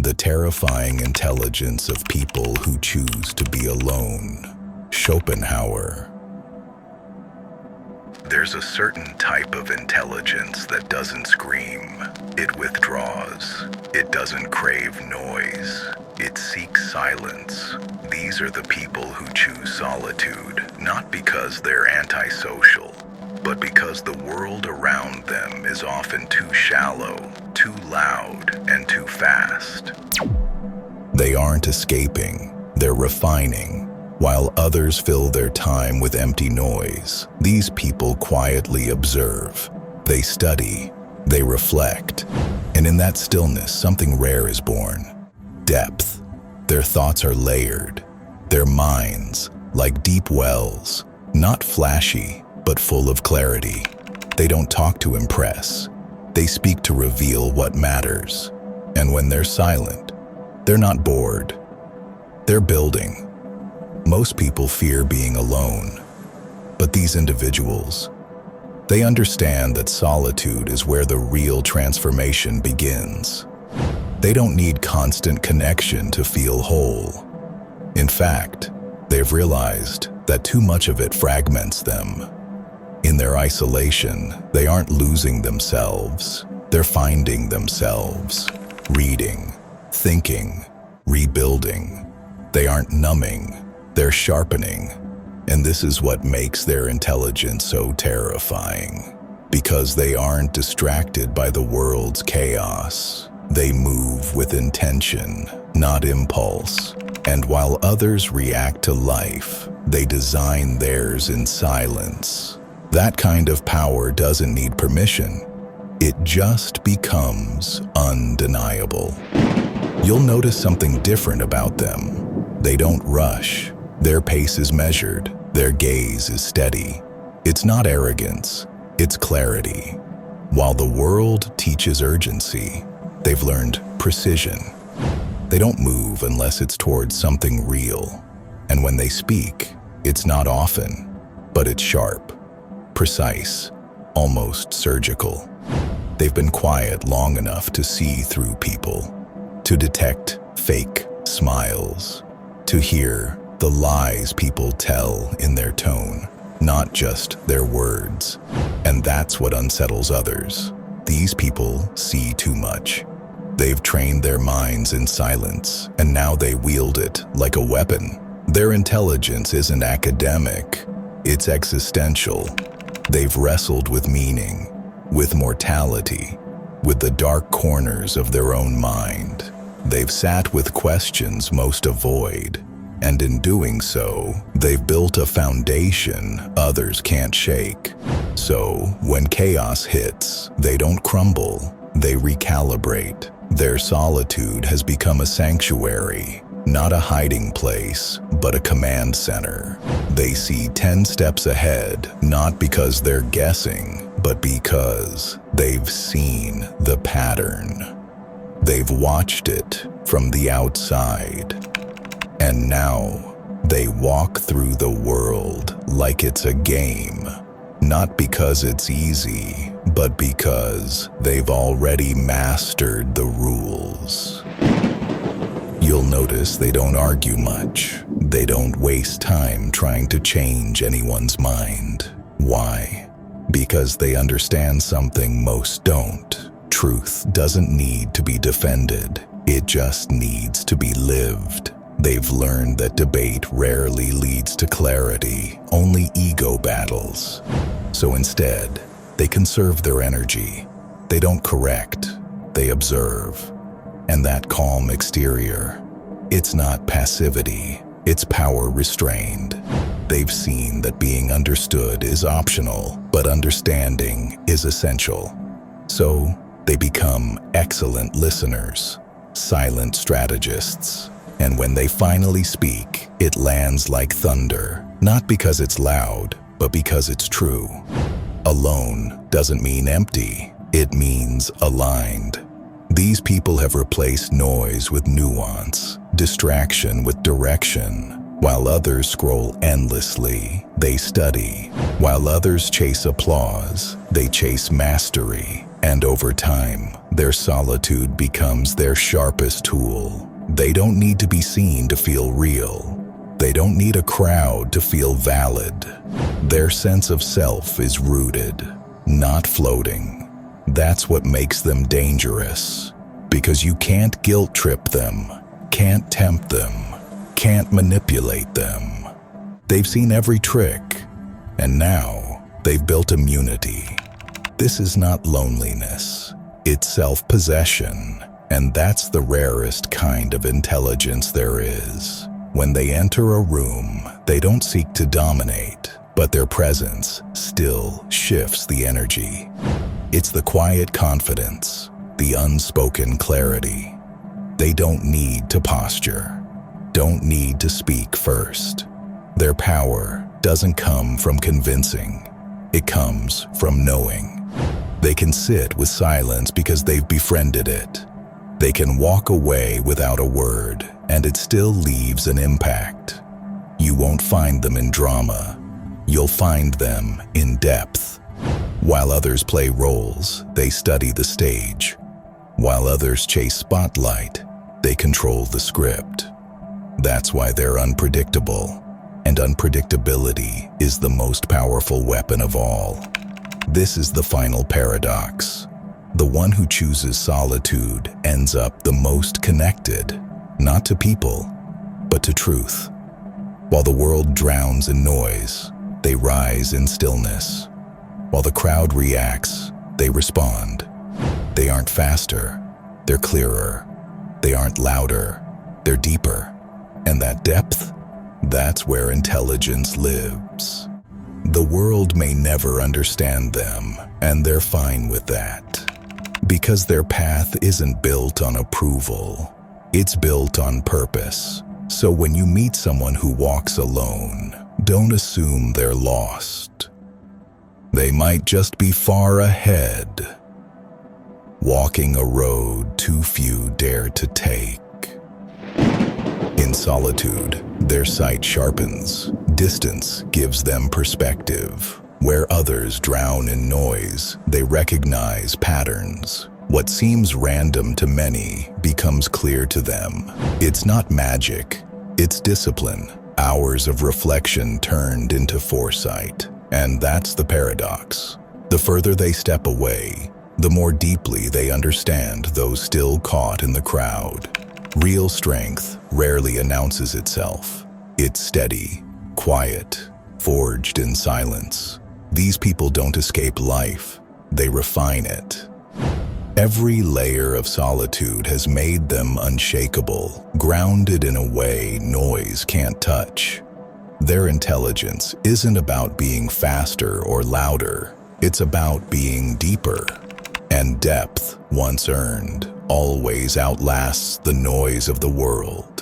The terrifying intelligence of people who choose to be alone. Schopenhauer. There's a certain type of intelligence that doesn't scream. It withdraws. It doesn't crave noise. It seeks silence. These are the people who choose solitude, not because they're antisocial, but because the world around them is often too shallow, too loud, and too fast. They aren't escaping, they're refining. While others fill their time with empty noise, these people quietly observe. They study, they reflect, and in that stillness, something rare is born. Depth. Their thoughts are layered. Their minds, like deep wells, not flashy, but full of clarity. They don't talk to impress. They speak to reveal what matters. And when they're silent, they're not bored. They're building. Most people fear being alone, but these individuals, they understand that solitude is where the real transformation begins. They don't need constant connection to feel whole. In fact, they've realized that too much of it fragments them. In their isolation, they aren't losing themselves, they're finding themselves, reading, thinking, rebuilding. They aren't numbing, they're sharpening, and this is what makes their intelligence so terrifying. Because they aren't distracted by the world's chaos. They move with intention, not impulse. And while others react to life, they design theirs in silence. That kind of power doesn't need permission. It just becomes undeniable. You'll notice something different about them. They don't rush. Their pace is measured, their gaze is steady. It's not arrogance, it's clarity. While the world teaches urgency, they've learned precision. They don't move unless it's towards something real. And when they speak, it's not often, but it's sharp, precise, almost surgical. They've been quiet long enough to see through people, to detect fake smiles, to hear the lies people tell in their tone, not just their words. And that's what unsettles others. These people see too much. They've trained their minds in silence, and now they wield it like a weapon. Their intelligence isn't academic, it's existential. They've wrestled with meaning, with mortality, with the dark corners of their own mind. They've sat with questions most avoid. And in doing so, they've built a foundation others can't shake. So, when chaos hits, they don't crumble, they recalibrate. Their solitude has become a sanctuary, not a hiding place, but a command center. They see 10 steps ahead, not because they're guessing, but because they've seen the pattern. They've watched it from the outside. And now, they walk through the world like it's a game, not because it's easy, but because they've already mastered the rules. You'll notice they don't argue much. They don't waste time trying to change anyone's mind. Why? Because they understand something most don't. Truth doesn't need to be defended. It just needs to be lived. They've learned that debate rarely leads to clarity, only ego battles. So instead, they conserve their energy. They don't correct, they observe. And that calm exterior, it's not passivity, it's power restrained. They've seen that being understood is optional, but understanding is essential. So they become excellent listeners, silent strategists. And when they finally speak, it lands like thunder, not because it's loud, but because it's true. Alone doesn't mean empty, it means aligned. These people have replaced noise with nuance, distraction with direction. While others scroll endlessly, they study. While others chase applause, they chase mastery. And over time, their solitude becomes their sharpest tool. They don't need to be seen to feel real. They don't need a crowd to feel valid. Their sense of self is rooted, not floating. That's what makes them dangerous. Because you can't guilt trip them, can't tempt them, can't manipulate them. They've seen every trick, and now they've built immunity. This is not loneliness, it's self-possession, and that's the rarest kind of intelligence there is. When they enter a room, they don't seek to dominate, but their presence still shifts the energy. It's the quiet confidence, the unspoken clarity. They don't need to posture, don't need to speak first. Their power doesn't come from convincing, it comes from knowing. They can sit with silence because they've befriended it. They can walk away without a word, and it still leaves an impact. You won't find them in drama, you'll find them in depth. While others play roles, they study the stage. While others chase spotlight, they control the script. That's why they're unpredictable, and unpredictability is the most powerful weapon of all. This is the final paradox. The one who chooses solitude ends up the most connected, not to people, but to truth. While the world drowns in noise, they rise in stillness. While the crowd reacts, they respond. They aren't faster, they're clearer. They aren't louder, they're deeper. And that depth, that's where intelligence lives. The world may never understand them, and they're fine with that. Because their path isn't built on approval, it's built on purpose. So when you meet someone who walks alone, don't assume they're lost. They might just be far ahead, walking a road too few dare to take. In solitude, their sight sharpens. Distance gives them perspective. Where others drown in noise, they recognize patterns. What seems random to many becomes clear to them. It's not magic, it's discipline. Hours of reflection turned into foresight. And that's the paradox. The further they step away, the more deeply they understand those still caught in the crowd. Real strength rarely announces itself. It's steady, quiet, forged in silence. These people don't escape life, they refine it. Every layer of solitude has made them unshakable, grounded in a way noise can't touch. Their intelligence isn't about being faster or louder, it's about being deeper. And depth, once earned, always outlasts the noise of the world.